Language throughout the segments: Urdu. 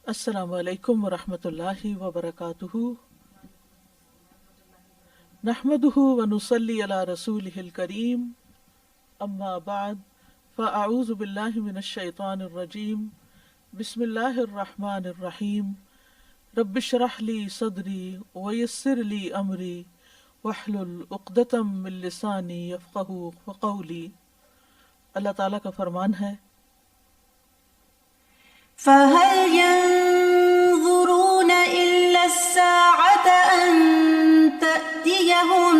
السلام علیکم ورحمۃ اللہ وبرکاتہ، نحمده ونصلی علی رسولہ الکریم، اما بعد فاعوذ باللہ من الشیطان الرجیم، بسم اللہ الرحمن الرحیم، رب اشرح لی صدری ویسر لی امری واحلل عقدۃ من لسانی یفقہوا قولی۔ اللہ تعالیٰ کا فرمان ہے، فَهَلْ يَنظُرُونَ إِلَّا السَّاعَةَ أَن تَأْتِيَهُم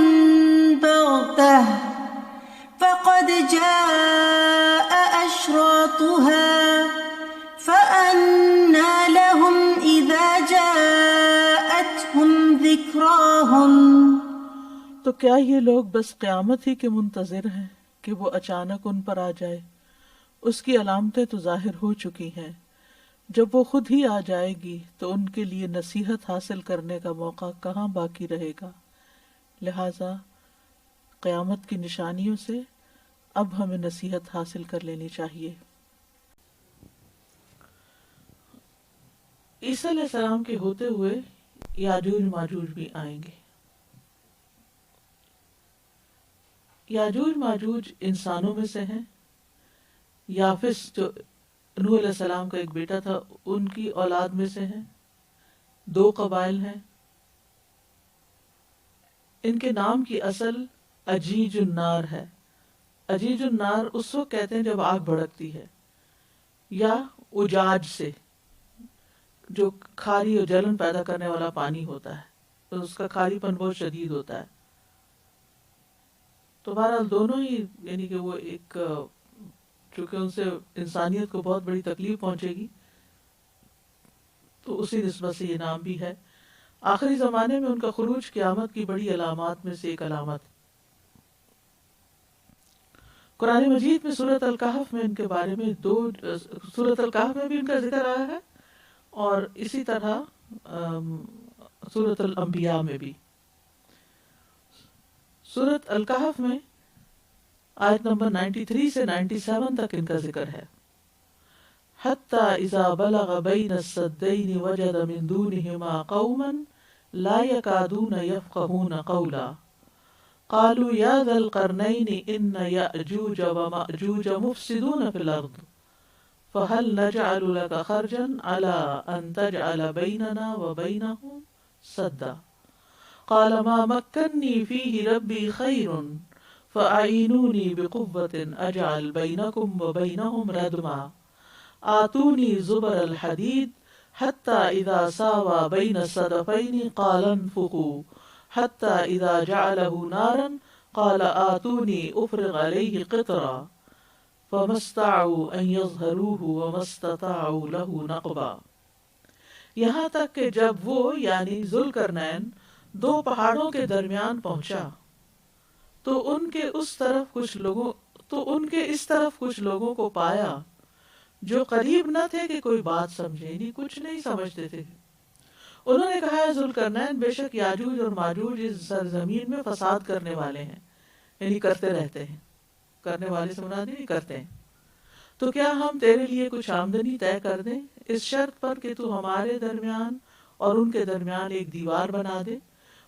بَغْتَةً فَقَدْ جَاءَ أَشْرَاطُهَا فَأَنَّىٰ لَهُمْ إِذَا جَاءَتْهُمْ ذِكْرَاهُمْ۔ تو کیا یہ لوگ بس قیامت ہی کے منتظر ہیں کہ وہ اچانک ان پر آ جائے؟ اس کی علامتیں تو ظاہر ہو چکی ہیں، جب وہ خود ہی آ جائے گی تو ان کے لیے نصیحت حاصل کرنے کا موقع کہاں باقی رہے گا۔ لہٰذا قیامت کی نشانیوں سے اب ہمیں نصیحت حاصل کر لینی چاہیے۔ عیسیٰ علیہ السلام کے ہوتے ہوئے یاجوج ماجوج بھی آئیں گے۔ یاجوج ماجوج انسانوں میں سے ہیں، یافس جو نوح علیہ السلام کا ایک بیٹا تھا ان کی اولاد میں سے ہیں، دو قبائل ہیں۔ ان کے نام کی اصل اجیج النار ہے۔ اجیج النار اس وقت کہتے ہیں جب آگ بھڑکتی ہے، یا اجاج سے جو کھاری اور جلن پیدا کرنے والا پانی ہوتا ہے، تو اس کا کھاری پن بہت شدید ہوتا ہے۔ تو بہرحال دونوں ہی، یعنی کہ وہ ایک، چونکہ ان سے انسانیت کو بہت بڑی تکلیف پہنچے گی تو اسی نسبت سے یہ نام بھی ہے۔ آخری زمانے میں ان کا خروج قیامت کی بڑی علامات میں سے ایک علامت۔ قرآن مجید میں سورۃ الکہف میں ان کے بارے میں سورۃ الکہف میں بھی ان کا ذکر آیا ہے، اور اسی طرح سورۃ الانبیاء میں بھی۔ سورۃ الکہف میں آیت نمبر 93 سے 97 تک ان کا ذکر ہے۔ حَتَّى إِذَا بَلَغَ بَيْنَ السَّدَّيْنِ وَجَدَ مِن دُونِهِمَا قَوْمًا لَا يَكَادُونَ يَفْقَهُونَ قَوْلًا قَالُوا يَا ذَا الْقَرْنَيْنِ إِنَّ يَأْجُوجَ وَمَأْجُوجَ مُفْسِدُونَ فِي الْأَرْضِ فَهَلْ نَجْعَلُ لَكَ خَرْجًا عَلَىٰ أَن تَجْعَلَ بَيْنَنَا وَبَيْنَهُمْ سَدًّا قَالَ مَا مَكَّنِّي فِيهِ رَبِّي خَيْرٌ فَأَعِينُونِي بِقُوَّةٍ أَجْعَلْ بَيْنَكُمْ وَبَيْنَهُمْ رَدْمًا آتونی زبر الحدید حتی اذا ساوى بین الصدفین قال انفخوا حتی اذا جعله نارا قال آتونی افرغ علیہ قطرا فما استطاعوا ان یظہروه وما استطاعوا له نقبا۔ یہاں تک کہ جب وہ یعنی ذوالقرنین دو پہاڑوں کے درمیان پہنچا تو ان کے اس طرف کچھ لوگوں کو پایا جو قریب نہ تھے کہ کوئی بات سمجھے، یعنی کچھ نہیں سمجھتے تھے۔ انہوں نے کہا ہے ذوالقرنین بے شک یاجوج اور ماجوج اس سرزمین میں فساد کرنے والے ہیں، یعنی کرتے رہتے ہیں، کرنے والے سے مراد نہیں کرتے ہیں۔ تو کیا ہم تیرے لیے کچھ آمدنی طے کر دیں اس شرط پر کہ تو ہمارے درمیان اور ان کے درمیان ایک دیوار بنا دے؟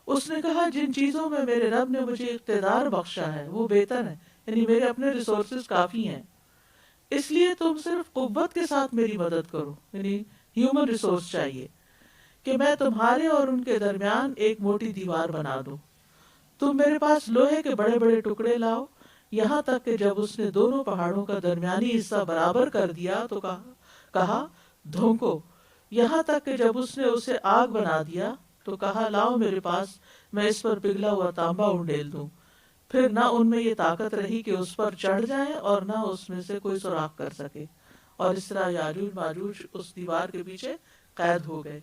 اس نے کہا جن چیزوں میں میرے رب نے مجھے اقتدار بخشا ہے وہ بہتر ہے، یعنی میرے اپنے ریسورسز کافی ہیں، اس لیے تم صرف قوت کے ساتھ میری مدد کرو، یعنی ہیومن ریسورس چاہیے کہ میں تمہارے اور ان کے درمیان ایک موٹی دیوار بنا دوں۔ تم میرے پاس لوہے کے بڑے بڑے ٹکڑے لاؤ، یہاں تک کہ جب اس نے دونوں پہاڑوں کا درمیانی حصہ برابر کر دیا تو کہا دھونکو، یہاں تک کہ جب اس نے اسے آگ بنا دیا تو کہا لاؤ میرے پاس، میں اس پر پگھلا ہوا تانبا انڈیل دوں۔ پھر نہ ان میں یہ طاقت رہی کہ اس پر چڑھ جائیں اور نہ اس میں سے کوئی سراغ کر سکے، اور اس طرح یاجوج ماجوج اس دیوار کے پیچھے قید ہو گئے۔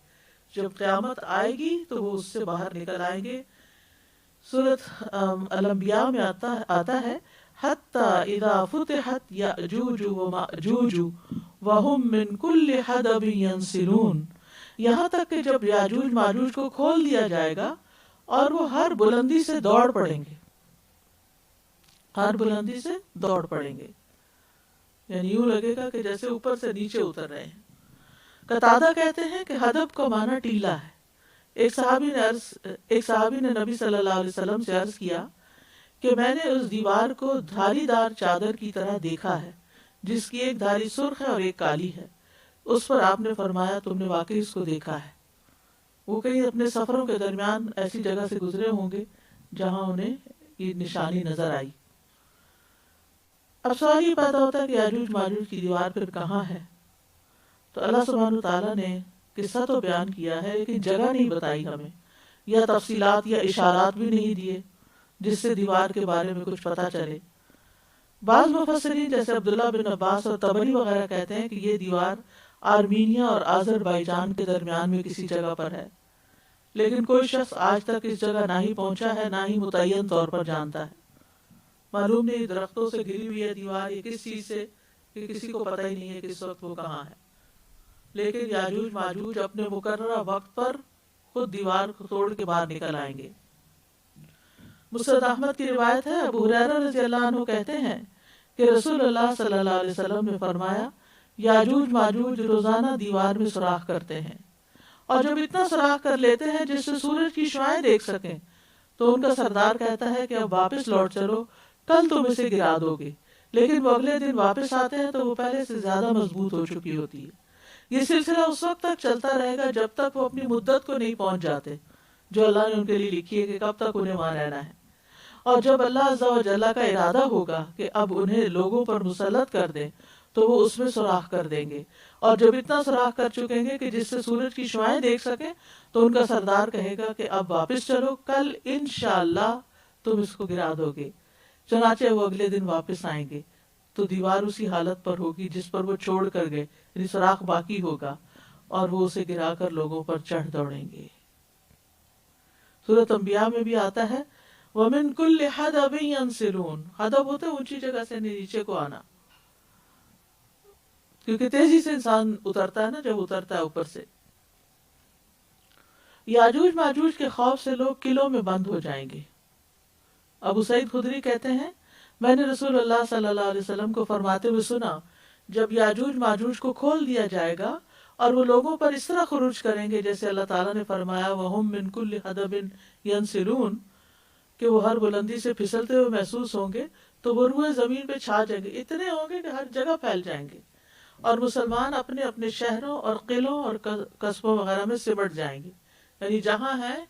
جب قیامت آئے گی تو وہ اس سے باہر نکل آئیں گے۔ سورۃ الانبیاء میں آتا ہے حتی اذا فتحت یأجوج ومأجوج وهم من کل حدب ینسلون، یہاں تک کہ جب یاجوج ماجوج کو کھول دیا جائے گا اور وہ ہر بلندی سے دوڑ پڑیں گے، ہر بلندی سے دوڑ پڑیں گے، یعنی یوں لگے گا کہ جیسے اوپر سے نیچے اتر رہے ہیں۔ قتادہ کہتے ہیں کہ ہدب کا معنی ٹیلا ہے۔ ایک صحابی نے نبی صلی اللہ علیہ وسلم سے عرض کیا کہ میں نے اس دیوار کو دھاری دار چادر کی طرح دیکھا ہے جس کی ایک دھاری سرخ ہے اور ایک کالی ہے۔ اس پر آپ نے فرمایا تم نے واقعی اس کو دیکھا ہے۔ وہ کہیں اپنے سفروں کے درمیان ایسی جگہ سے گزرے ہوں گے جہاں انہیں یہ نشانی نظر آئی۔ اب سوال یہ پیدا ہوتا ہے کہ یاجوج ماجوج کی دیوار پھر کہاں ہے؟ تو اللہ سبحانہ تعالیٰ نے قصہ تو بیان کیا ہے لیکن جگہ نہیں بتائی ہمیں، یا تفصیلات یا اشارات بھی نہیں دیے جس سے دیوار کے بارے میں کچھ پتہ چلے۔ بعض مفسرین جیسے عبداللہ بن عباس اور طبری وغیرہ کہتے ہیں کہ یہ دیوار آرمینیا اور آذربائیجان کے درمیان میں کسی جگہ پر ہے، لیکن کوئی شخص آج تک اس جگہ نہ ہی پہنچا ہے نہ ہی متعین طور پر جانتا ہے۔ معلوم نہیں درختوں سے گھری ہوئی ہے دیوار یا کس چیز سے، کہ کسی کو پتہ ہی نہیں ہے کہ اس وقت وہ کہاں ہے، لیکن یاجوج ماجوج اپنے مقررہ وقت پر خود دیوار کو توڑ کے باہر نکل آئیں گے۔ مسند احمد کی روایت ہے، ابو ہریرہ رضی اللہ عنہ کہتے ہیں کہ رسول اللہ صلی اللہ علیہ وسلم نے فرمایا یاجوج ماجوج روزانہ دیوار میں سوراخ کرتے ہیں، اور جب اتنا سوراخ کر لیتے ہیں جس سے سورج کی شعاعیں دیکھ سکیں تو ان کا سردار کہتا ہے کہ اب واپس لوٹ چلو، کل تم اسے گرا دو گے، لیکن وہ اگلے دن واپس آتے ہیں تو وہ پہلے سے زیادہ مضبوط ہو چکی ہوتی ہے۔ یہ سلسلہ اس وقت تک چلتا رہے گا جب تک وہ اپنی مدت کو نہیں پہنچ جاتے جو اللہ نے ان کے لیے لکھی ہے کہ کب تک انہیں وہاں رہنا ہے، اور جب اللہ عز و جل کا ارادہ ہوگا کہ اب انہیں لوگوں پر مسلط کر دیں تو وہ اس میں سوراخ کر دیں گے، اور جب اتنا سوراخ کر چکیں گے کہ جس سے سورج کی شعاعیں دیکھ سکیں تو ان کا سردار کہے گا کہ اب واپس چلو، کل انشاءاللہ تم اس کو گرا دو گے۔ چنانچہ وہ اگلے دن واپس آئیں گے تو دیوار اسی حالت پر ہوگی جس پر وہ چھوڑ کر گئے، یعنی سوراخ باقی ہوگا، اور وہ اسے گرا کر لوگوں پر چڑھ دوڑیں گے۔ سورۃ انبیاء میں بھی آتا ہے وَمِن كُلِّ حَدَبٍ يَنْسِلُونَ، حدب ہوتا ہے اونچی جگہ سے نیچے کو آنا، کیونکہ تیزی سے انسان اترتا ہے نا جب اترتا ہے اوپر سے۔ یاجوج ماجوج کے خوف سے لوگ قلعوں میں بند ہو جائیں گے۔ ابو سعید خدری کہتے ہیں میں نے رسول اللہ صلی اللہ علیہ وسلم کو فرماتے ہوئے سنا جب یاجوج ماجوج کو کھول دیا جائے گا اور وہ لوگوں پر اس طرح خروج کریں گے جیسے اللہ تعالیٰ نے فرمایا وَهُم مِّن كُلِّ حَدَبٍ يَنْسِلُونَ، کہ وہ ہر بلندی سے پھسلتے ہوئے محسوس ہوں گے تو وہ روئے زمین پہ چھا جائیں گے، اتنے ہوں گے کہ ہر جگہ پھیل جائیں گے، اور مسلمان اپنے اپنے شہروں اور قلعوں اور قصبوں وغیرہ میں سمٹ جائیں گے، یعنی جہاں ہیں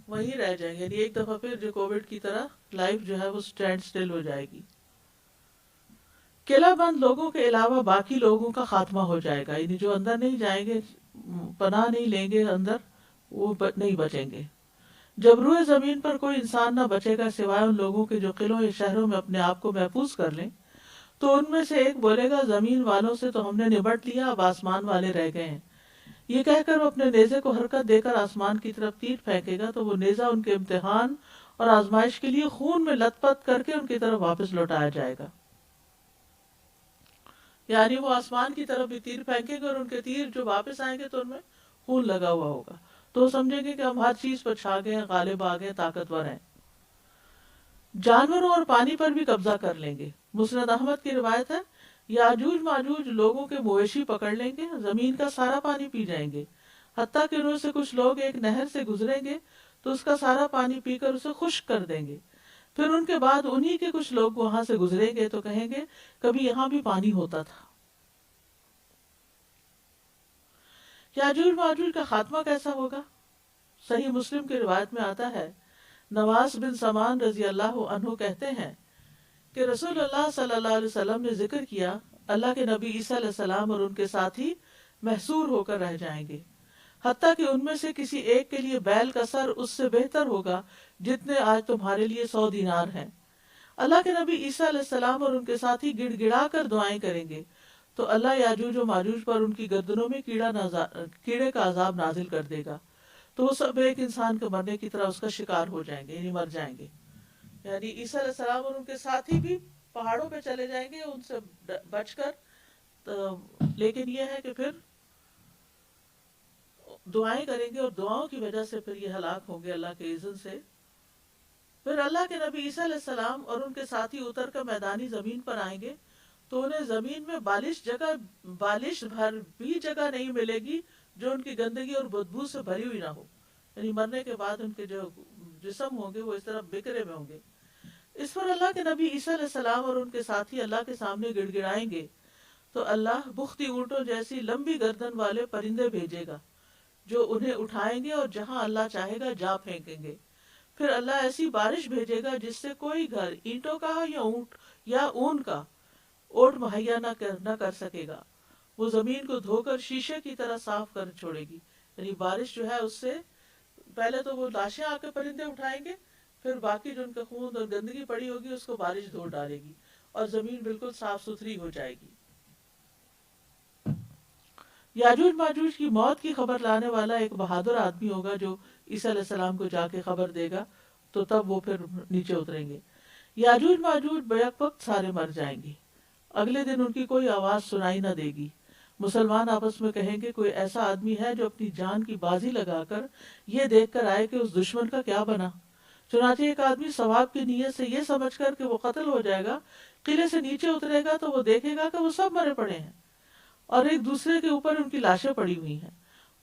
وہیں رہ جائیں گے، یعنی ایک دفعہ پھر جو کووڈ کی طرح لائف جو ہے وہ سٹینڈ سٹل ہو جائے گی۔ قلعہ بند لوگوں کے علاوہ باقی لوگوں کا خاتمہ ہو جائے گا، یعنی جو اندر نہیں جائیں گے، پناہ نہیں لیں گے اندر، وہ نہیں بچیں گے۔ جب روئے زمین پر کوئی انسان نہ بچے گا سوائے ان لوگوں کے جو قلعوں یا شہروں میں اپنے آپ کو محفوظ کر لیں، تو ان میں سے ایک بولے گا زمین والوں سے تو ہم نے نبٹ لیا، اب آسمان والے رہ گئے ہیں۔ یہ کہہ کر وہ اپنے نیزے کو حرکت دے کر آسمان کی طرف تیر پھینکے گا تو وہ نیزہ ان کے امتحان اور آزمائش کے لیے خون میں لت پت کر کے ان کی طرف واپس لوٹایا جائے گا۔ یعنی وہ آسمان کی طرف بھی تیر پھینکے گا اور ان کے تیر جو واپس آئیں گے تو ان میں خون لگا ہوا ہوگا، تو وہ سمجھیں گے کہ ہم ہر چیز پر چھا گئے ہیں، غالب آ گئے، طاقتور ہیں۔ جانوروں اور پانی پر بھی قبضہ کر لیں گے۔ مسند احمد کی روایت ہے یاجوج ماجوج لوگوں کے مویشی پکڑ لیں گے، زمین کا سارا پانی پی جائیں گے، حتیٰ کہ انہوں سے کچھ لوگ ایک نہر سے گزریں گے تو اس کا سارا پانی پی کر اسے خشک کر دیں گے، پھر ان کے بعد انہی کے کچھ لوگ وہاں سے گزریں گے تو کہیں گے کبھی یہاں بھی پانی ہوتا تھا۔ یاجوج ماجوج کا خاتمہ کیسا ہوگا؟ صحیح مسلم کی روایت میں آتا ہے نواس بن سمان رضی اللہ عنہ کہتے ہیں کہ رسول اللہ صلی اللہ علیہ وسلم نے ذکر کیا اللہ کے نبی عیسیٰ علیہ السلام اور ان کے ساتھی محصور ہو کر رہ جائیں گے، حتیٰ کہ ان میں سے کسی ایک کے لیے بیل کا سر اس سے بہتر ہوگا جتنے آج تمہارے لیے 100 دینار ہیں۔ اللہ کے نبی عیسیٰ علیہ السلام اور ان کے ساتھی گڑ گڑا کر دعائیں کریں گے تو اللہ یاجوج و ماجوج پر ان کی گردنوں میں کیڑے کا عذاب نازل کر دے گا، تو وہ سب ایک انسان کے مرنے کی طرح اس کا شکار ہو جائیں گے، یعنی مر جائیں گے۔ یعنی عیسیٰ علیہ السلام اور ان کے ساتھی بھی پہاڑوں پہ چلے جائیں گے ان سے بچ کر، لیکن یہ ہے کہ پھر دعائیں کریں گے اور دعاؤں کی وجہ سے پھر یہ ہلاک ہوں گے اللہ کے اذن سے۔ پھر اللہ کے نبی عیسیٰ علیہ السلام اور ان کے ساتھی اتر کر میدانی زمین پر آئیں گے تو انہیں زمین میں بالش بھر بھی جگہ نہیں ملے گی جو ان کی گندگی اور بدبو سے بھری ہوئی نہ ہو. یعنی مرنے کے بعد ان کے جو جسم ہوں گے وہ اس طرح بکھرے میں ہوں گے. اس پر اللہ کے نبی عیسیٰ علیہ السلام اور ان کے ساتھی اللہ کے سامنے گڑ گڑائیں گے تو اللہ بختی اونٹوں جیسی لمبی گردن والے پرندے بھیجے گا جو انہیں اٹھائیں گے اور جہاں اللہ چاہے گا جا پھینکیں گے. پھر اللہ ایسی بارش بھیجے گا جس سے کوئی گھر اینٹوں کا ہو یا اون کا اوٹ مہیا نہ کر سکے گا. وہ زمین کو دھو کر شیشے کی طرح صاف کر چھوڑے گی. یعنی بارش جو ہے اس سے پہلے تو وہ لاشیں آ کے پرندے اٹھائیں گے, پھر باقی جو ان کا خون اور گندگی پڑی ہوگی اس کو بارش دھو ڈالے گی اور زمین بالکل صاف ستھری ہو جائے گی. یاجوج ماجوج کی موت کی خبر لانے والا ایک بہادر آدمی ہوگا جو عیسیٰ علیہ السلام کو جا کے خبر دے گا, تو تب وہ پھر نیچے اتریں گے. یاجوج ماجوج بیک وقت سارے مر جائیں گے. اگلے دن ان کی کوئی آواز سنائی نہ دے گی. مسلمان آپس میں کہیں گے کوئی ایسا آدمی ہے جو اپنی جان کی بازی لگا کر یہ دیکھ کر آئے کہ اس دشمن کا کیا بنا. چنانچہ ایک آدمی ثواب کی نیت سے یہ سمجھ کر کہ وہ قتل ہو جائے گا قلعے سے نیچے اترے گا تو وہ دیکھے گا کہ وہ سب مرے پڑے ہیں اور ایک دوسرے کے اوپر ان کی لاشیں پڑی ہوئی ہیں.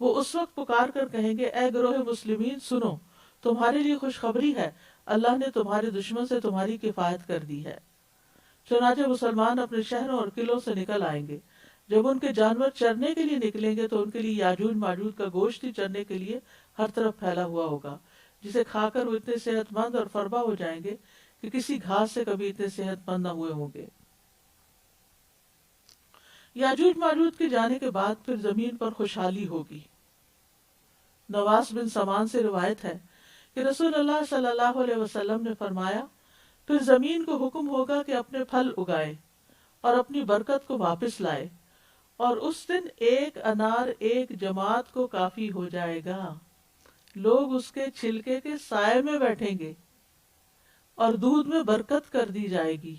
وہ اس وقت پکار کر کہیں گے اے گروہ مسلمین سنو, تمہارے لیے خوشخبری ہے, اللہ نے تمہارے دشمن سے تمہاری کفایت کر دی ہے. چنانچہ مسلمان اپنے شہروں اور قلعوں سے نکل آئیں گے. جب ان کے جانور چرنے کے لیے نکلیں گے تو ان کے لیے یاجوج ماجوج کا گوشت ہی چرنے کے لیے ہر طرف پھیلا ہوا ہوگا, جسے کھا کر وہ اتنے صحت مند اور فربا ہو جائیں گے کہ کسی گھاس سے کبھی اتنے صحت مند نہ ہوئے ہوں گے. یاجوج ماجوج کے جانے کے بعد پھر زمین پر خوشحالی ہوگی. نواس بن سمان سے روایت ہے کہ رسول اللہ صلی اللہ علیہ وسلم نے فرمایا پھر زمین کو حکم ہوگا کہ اپنے پھل اگائے اور اپنی برکت کو واپس لائے, اور اس دن ایک انار ایک جماعت کو کافی ہو جائے گا. لوگ اس کے چھلکے کے سائے میں بیٹھیں گے اور دودھ میں برکت کر دی جائے گی,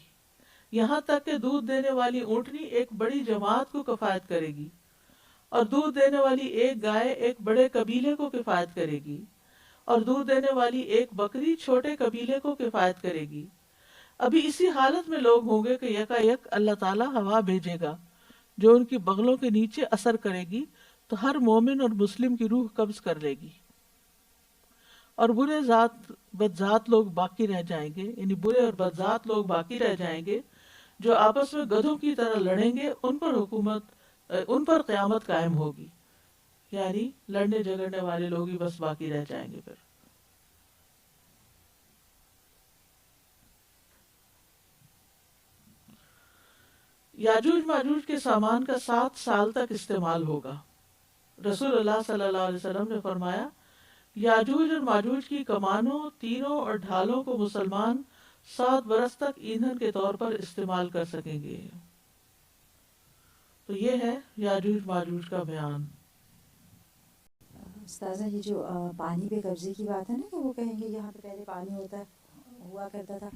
یہاں تک کہ دودھ دینے والی اونٹنی ایک بڑی جماعت کو کفایت کرے گی اور دودھ دینے والی ایک گائے ایک بڑے قبیلے کو کفایت کرے گی اور دودھ دینے والی ایک بکری چھوٹے قبیلے کو کفایت کرے گی. ابھی اسی حالت میں لوگ ہوں گے کہ یکا اللہ تعالیٰ ہوا بھیجے گا جو ان کی بغلوں کے نیچے اثر کرے گی تو ہر مومن اور مسلم کی روح قبض کر لے گی, اور برے بدذات لوگ باقی رہ جائیں گے. یعنی برے اور بدذات لوگ باقی رہ جائیں گے جو آپس میں گدھوں کی طرح لڑیں گے, ان پر قیامت قائم ہوگی. یعنی لڑنے جھگڑنے والے لوگ ہی بس باقی رہ جائیں گے. پھر یاجوج ماجوج کے سامان کا 7 سال تک استعمال ہوگا. رسول اللہ صلی اللہ علیہ وسلم نے فرمایا یاجوج اور ماجوج کی کمانوں, تیروں اور ڈھالوں کو مسلمان 7 برس تک ایندھن کے طور پر استعمال کر سکیں گے. تو یہ ہے یاجوج ماجوج کا بیان. استاذہ یہ جو پانی پہ قبضے کی بات ہے نا کہ وہ کہیں گے یہاں پہ پہلے پانی ہوا کرتا تھا,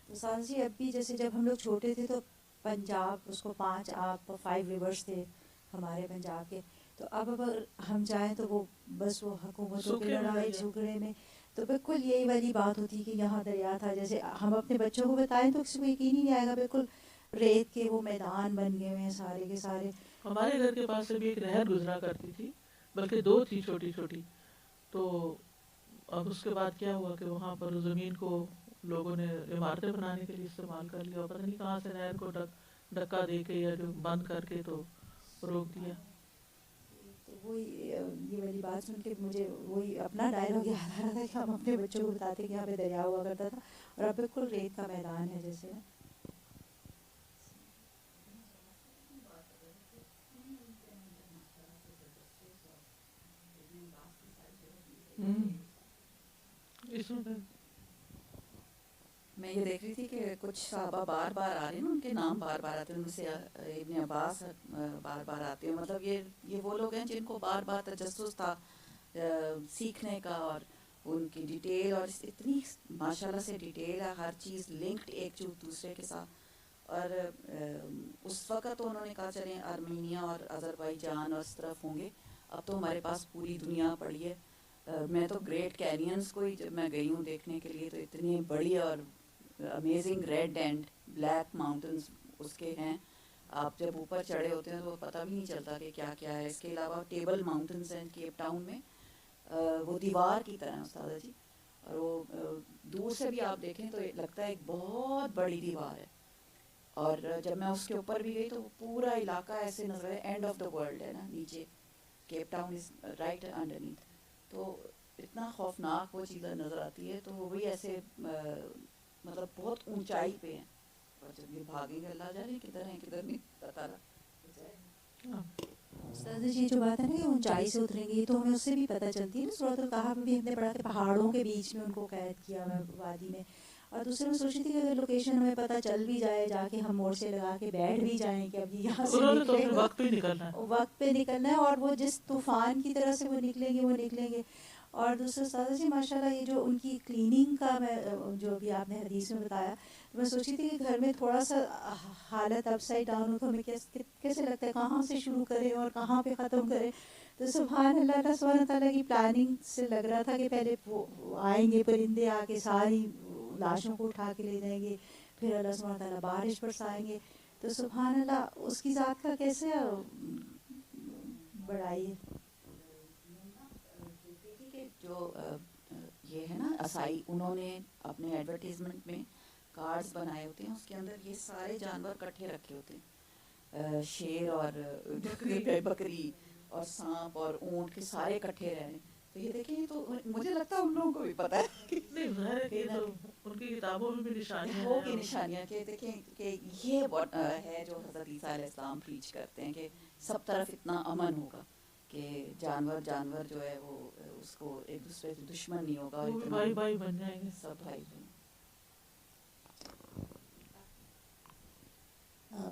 تو استاذ جی اب بھی جیسے جب ہم لوگ چھوٹے تھے تو پنجاب اس کو 5 ریورس تھے ہمارے پنجاب کے, تو اب اگر ہم چاہیں تو وہ بس وہ حکومتوں کے لڑائی جھگڑے میں تو بالکل یہی والی بات ہوتی کہ یہاں دریا تھا. جیسے ہم اپنے بچوں کو بتائیں تو کسی کو یقین ہی نہیں آئے گا, بالکل ریت کے وہ میدان بن گئے ہیں سارے کے سارے. ہمارے گھر کے پاس سے بھی ایک نہر گزرا کرتی تھی, بلکہ 2 تھی چھوٹی چھوٹی. تو اب اس کے بعد کیا ہوا کہ وہاں پر زمین کو لوگوں نے عمارتیں بنانے کے لیے استعمال کر لیا, اور پتہ نہیں کہاں سے نہر کو ڈکا دے کے یا جو بند کر کے تو روک دیا. تو وہی یہ والی بات سن کے مجھے وہی اپنا ڈائلاگ یاد آ رہا تھا کہ ہم اپنے بچوں کو بتاتے کہ یہاں پہ دریا ہوا کرتا تھا اور اب بالکل ریت کا میدان ہے جیسے. میں یہ دیکھ رہی تھی کہ کچھ صحابہ بار بار آ رہے ہیں نا, ان کے نام بار بار آتے ہیں, ان میں سے ابن عباس بار بار آتے ہیں. مطلب یہ وہ لوگ ہیں جن کو بار بار تجسس تھا سیکھنے کا, اور ان کی ڈیٹیل, اور اتنی ماشاءاللہ سے ڈیٹیل ہے, ہر چیز لنکڈ ایک دوسرے کے ساتھ. اور اس وقت تو انہوں نے کہا چلیں آرمینیا اور آذربائیجان اور اس طرف ہوں گے, اب تو ہمارے پاس پوری دنیا پڑی ہے. میں تو گریٹ کینینز کو ہی جب میں گئی ہوں دیکھنے کے لیے, تو اتنی بڑی اور amazing red and black mountains اس کے ہیں, آپ جب اوپر چڑھے ہوتے ہیں تو پتہ بھی نہیں چلتا کہ کیا کیا ہے. اس کے علاوہ ٹیبل ماؤنٹنس ہیں کیپ ٹاؤن میں, وہ دیوار کی طرح استاد جی, اور وہ دور سے بھی آپ دیکھیں تو لگتا ہے ایک بہت بڑی دیوار ہے. اور جب میں اس کے اوپر بھی گئی تو پورا علاقہ ایسے نظر ہے, اینڈ آف دا ورلڈ ہے نا نیچے, کیپ ٹاؤن از رائٹ انڈرنیتھ. تو اتنا خوفناک وہ چیزیں نظر آتی ہے. تو وہ بھی ایسے مطلب بہت اونچائی پہ ہیں, اور جب یہ بھاگیں گے اللہ جانے کدھر ہیں کدھر نہیں پتہ ہاں. استاد جی جو بات ہے نا کہ اونچائی سے اتریں گی تو ہمیں اس سے بھی پتہ چلتی ہے نا, سورۃ الکہف میں بھی ہم نے پڑھا کہ پہاڑوں کے بیچ میں ان کو قید کیا ہوا ہے وادی میں. اور دوسرے میں سوچی تھی کہ اگر لوکیشن ہمیں پتہ چل بھی جائے, جا کے ہم موڑ سے لگا کے بیٹھ بھی جائیں کہ اب یہاں سے انہوں نے تو نکلے اپنے گا, وقت پہ نکلنا ہے. وقت پہ نکلنا ہے, اور وہ جس طوفان کی طرح سے وہ نکلیں گے. اور دوسرے استاد جی ماشاء اللہ یہ جو ان کی کلیننگ کا میں جو بھی آپ نے حدیث میں بتایا, میں سوچی تھی کہ گھر میں تھوڑا سا حالت اپ سائڈ ڈاؤن ہو تو ہمیں کیسے لگتا ہے کہاں سے شروع کریں اور کہاں پہ ختم کریں. تو سبحان اللہ, اللہ سبحانہ تعالیٰ کی پلاننگ سے لگ رہا تھا کہ پہلے وہ آئیں گے پرندے, آ کے ساری لاشوں کو اٹھا کے لے جائیں گے, پھر اللہ سبحانہ تعالیٰ بارش برسائیں گے. تو سبحان اللہ اس کی ذات کا کیسے بڑائی ہے. کہ جو یہ ہے نا عصائی, انہوں نے اپنے ایڈورٹیزمنٹ میں کارڈز بنائے ہوتے ہیں, اس کے اندر یہ سارے جانور کٹھے رکھے ہوتے ہیں, شیر اور بکری اور سانپ اور اونٹ کے سارے اکٹھے رہنے. تو یہ دیکھیں, تو مجھے لگتا ہے ان لوگوں کو بھی پتہ ہے نہیں ظاہر ہے کہ تو ان کی کتابوں میں بھی نشانیاں وہ ہیں. کی نشانیاں کہ دیکھیں کہ یہ ہے جو حضرت عیسیٰ علیہ السلام پریچ کرتے ہیں کہ سب طرف اتنا امن ہوگا کہ جانور جو ہے وہ اس کو ایک دوسرے سے دشمن نہیں ہوگا, اور وہ بھی اتنا بھائی بھائی بن جائیں گے. سب بھائی بہن.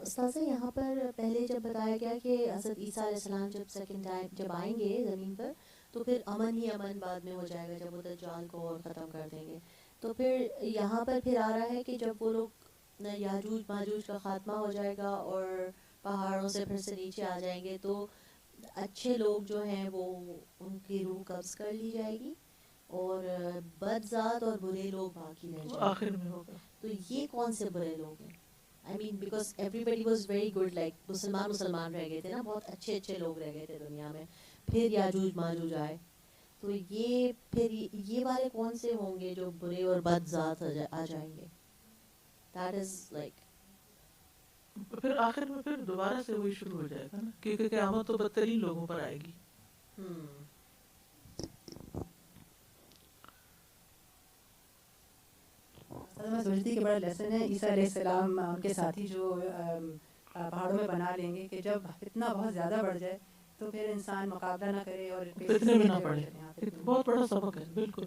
استاذہ یہاں پر پہلے جب بتایا گیا کہ حضرت عیسیٰ علیہ السلام جب سیکنڈ ٹائم جب آئیں گے زمین پر تو پھر امن ہی امن بعد میں ہو جائے گا جب وہ دجال کو اور ختم کر دیں گے. تو پھر یہاں پر پھر آ رہا ہے کہ جب وہ لوگ یاجوج ماجوج کا خاتمہ ہو جائے گا اور پہاڑوں سے پھر سے نیچے آ جائیں گے, تو اچھے لوگ جو ہیں وہ ان کی روح قبض کر لی جائے گی اور بد ذات اور برے لوگ باقی رہ وہ جائیں گے. آخر میں ہوگا. تو یہ کون سے برے لوگ ہیں؟ I mean because everybody was very good, like مسلمان رہ گئے تھے نا, بہت اچھے لوگ رہ گئے تھے دنیا میں, پھر یاجوج ماجوج آئے, تو یہ پھر یہ والے کون سے ہوں گے جو برے اور بد ذات آ جائیں گے؟ That is like پھر آخر میں پھر دوبارہ سے وہی شروع ہو جائے گا نا, کیونکہ قیامت تو بدترین لوگوں پر آئے گی. میں سوچتی کہ بڑا لیسن ہے عیسیٰ علیہ السلام ان کے ساتھی جو پہاڑوں میں بنا لیں گے کہ جب اتنا بہت زیادہ بڑھ جائے تو پھر انسان مقابلہ نہ کرے اور فتنے میں نہ پڑے. بہت بڑا سبق ہے بالکل.